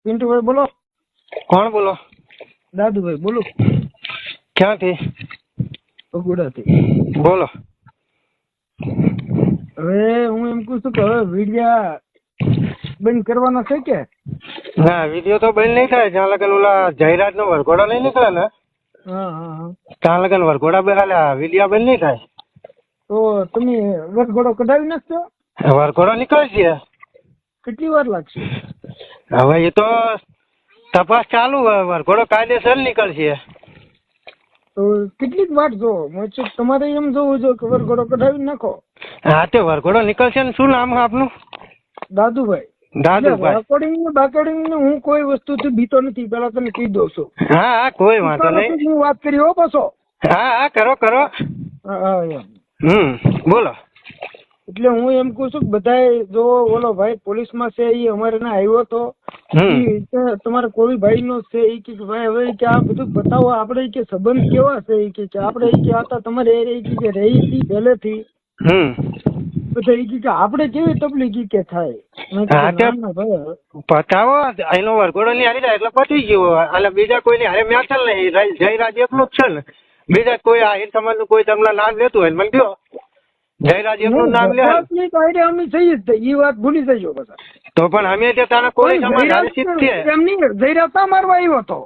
પિન્ટુભાઈ બોલો. કોણ બોલો? દાદુભાઈ બોલો. ક્યાંથી? બગોડાથી. બોલો. હવે હું એમ કહું છું કે હવે વિડિયા બંધ કરવાના છે કે? ના, વિડીયો તો બંધ નહીં થાય જ્યાં લગન ઓલા જાહેરાત નો વરઘોડો નહીં નીકળે ને હા હા હા. ત્યાં લગન વરઘોડા બેહાલ્યા વિડીયો બંધ નહીં થાય. તો તમે વરઘોડો કઢાવી નાખશો? વરઘોડો નીકળશે. કેટલી વાર લાગશે? હવે એ તો તપાસ ચાલુ હોય. વરઘોડો કાયદેસર નીકળશે. તો કેટલીક વાર જો તમારે એમ જોવું જો કે વરઘોડો કઢાવી નાખો. હા, તે વરઘોડો નીકળશે ને શું નામ આપનું? દાદુભાઈ. દાદુભાઈ. બાકોડિંગ હું કોઈ વસ્તુથી બીતો નથી, પેલા તમે કહી દઉં છું. હા હા, કોઈ વાંધો નહીં. હું વાત કરી હો પાછો. હા હા, કરો કરો. હા એમ. બોલો. એટલે હું એમ કહું છું કે બધાય જો ઓલો ભાઈ પોલીસમાં છે એ અમારે ના આવ્યો તો તમારે કોઈ ભાઈ નો છે એ કે ભાઈ હવે કે આ બધું બતાવો આપણે કે સંબંધ કેવા છે એ કે આપણે કે હતા તમારે એ કે રહી હતી પહેલેથી બધા એ કે આપણે કેવી તકલીફ કે થાય પતાવો એનો વરઘોડો ની હારી જાય એટલે પતી ગયો. એટલે બીજા કોઈ ની હારે મેચલ નહીં. જયરાજ એકલું જ છે ને, બીજા કોઈ આહિર સમાજ નું કોઈ તમને નામ લેતું હોય મને કયો. જયરાજ એકલું નામ લે અમે થઈ જ એ વાત ભૂલી જજો બધા. તો પણ અમે ત્યાં કોઈ સમાજ એમની જયરાજ મારવા આવ્યો હતો.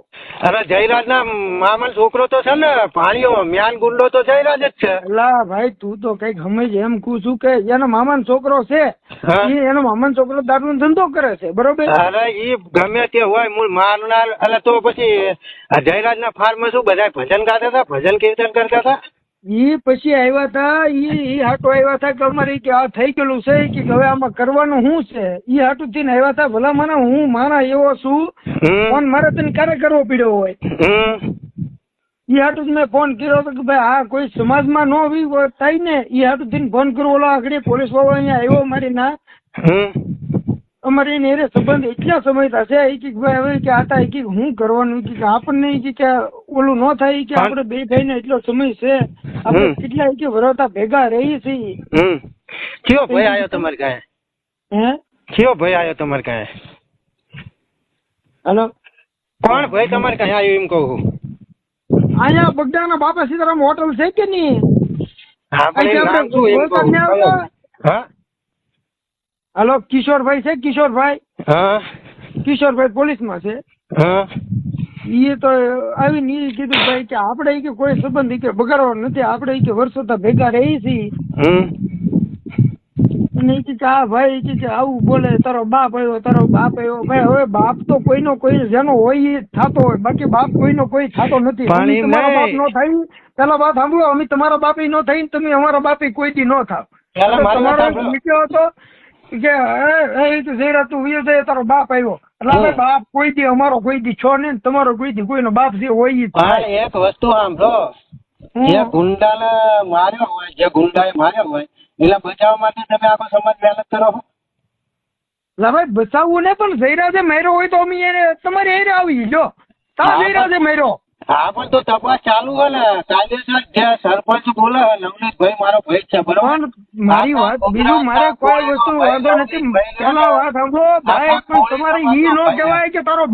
અરે જયરાજ ના મામા છોકરો તો છે ને પાણીઓ મ્યાન ગુંડો તો જયરાજ જ છે. લા ભાઈ તું તો કઈક સમજ એમ કહું છું કે એનો મામાનો છોકરો છે, એનો મામાનો છોકરો દારૂ ધંધો કરે છે, બરોબર? અરે ઈ ગમે તે હોય મૂળ મારનાર. એટલે તો પછી જયરાજ ના ફાર્મ શું બધા ભજન ગાતા હતા, ભજન કીર્તન કરતા હતા. ઈ પછી આવ્યા હતા, ઈ હાટો આવ્યા હતા કે અમારે કે આ થઈ ગયેલું છે કે હવે આમાં કરવાનું શું છે. ઈ હાટું થઈને આવ્યા હતા. ભલા મને હું મારા એવો છું ફોન મારે તને ક્યારે કરવો પડ્યો હોય. ઈ હાટું મેં ફોન કર્યો હતો કે ભાઈ આ કોઈ સમાજમાં નો થાય ને ઈ હાટું થઈને ફોન કર્યો. ઓલા આગળ પોલીસ વાળો અહીંયા આવ્યો મારી ના અમારે એને એ સંબંધ એટલા સમય થશે એ કે ભાઈ હવે કે આતા કે હું કરવાનું કે આપણને કે ઓલું ન થાય કે આપણે બે થઈને એટલો સમય છે આપણે કેટલા કે વરતા ભેગા રહી છીએ. કયો ભાઈ આવ્યો તમારે કાંઈ? કયો ભાઈ આવ્યો તમારે કાંઈ? હેલો, કોણ ભાઈ તમારે કાંઈ આવ્યો એમ કહું? અહીંયા બગડાના બાપા સીતારામ હોટલ છે કે નહીં? હા, હલો, કિશોરભાઈ છે? કિશોરભાઈ? હા, કિશોરભાઈ પોલીસમાં છે. હા, એ તો આવીને એ કીધું ભાઈ કે આપણે કે કોઈ સંબંધ કે બગાડવાનો નથી, આપણે કે વર્ષોથી ભેગા રહી છીએ. અને એ કે હા ભાઈ કે આવું બોલે તારો બાપ આવ્યો, તારો બાપ આવ્યો. ભાઈ હવે બાપ તો કોઈનો કોઈ જેનો હોય એ થતો હોય, બાકી બાપ કોઈનો કોઈ થતો નથી. તમારો બાપ નો થાય પેલા વાત સાંભળો, અમે તમારા બાપ નો થઈ તમે અમારા બાપ કોઈ દી નો થાવ. તમારો નીકળ્યો હતો કે જયરા તું વિયો જાય તારો બાપ આવ્યો એટલે બાપ કોઈ દી અમારો કોઈ દી છો ને તમારો કોઈ દી કોઈનો બાપ જે હોય. એક વસ્તુ સાંભળો, જે ગુંડાને માર્યો હોય, જે ગુંડાએ માર્યો હોય એટલે બચાવવા માટે તમે આખો સમાજ મહેનત કરો. ભાઈ બચાવવું ને પણ જયરાજે માર્યો હોય તો અમે એને તમારે એને આવી જો જયરાજે માર્યો. હા પણ તો તપાસ ચાલુ હોય ને કાયદેસર. જે સરપંચ બોલે નવનીતભાઈ મારો ભાઈ છે, બરોબર? મારી વાત બીજું મારે કોઈ વસ્તુ વાંધો નથી. પેલા વાત સાંભળો ભાઈ, પણ તમારે ઈ નો કહેવાય કે તારો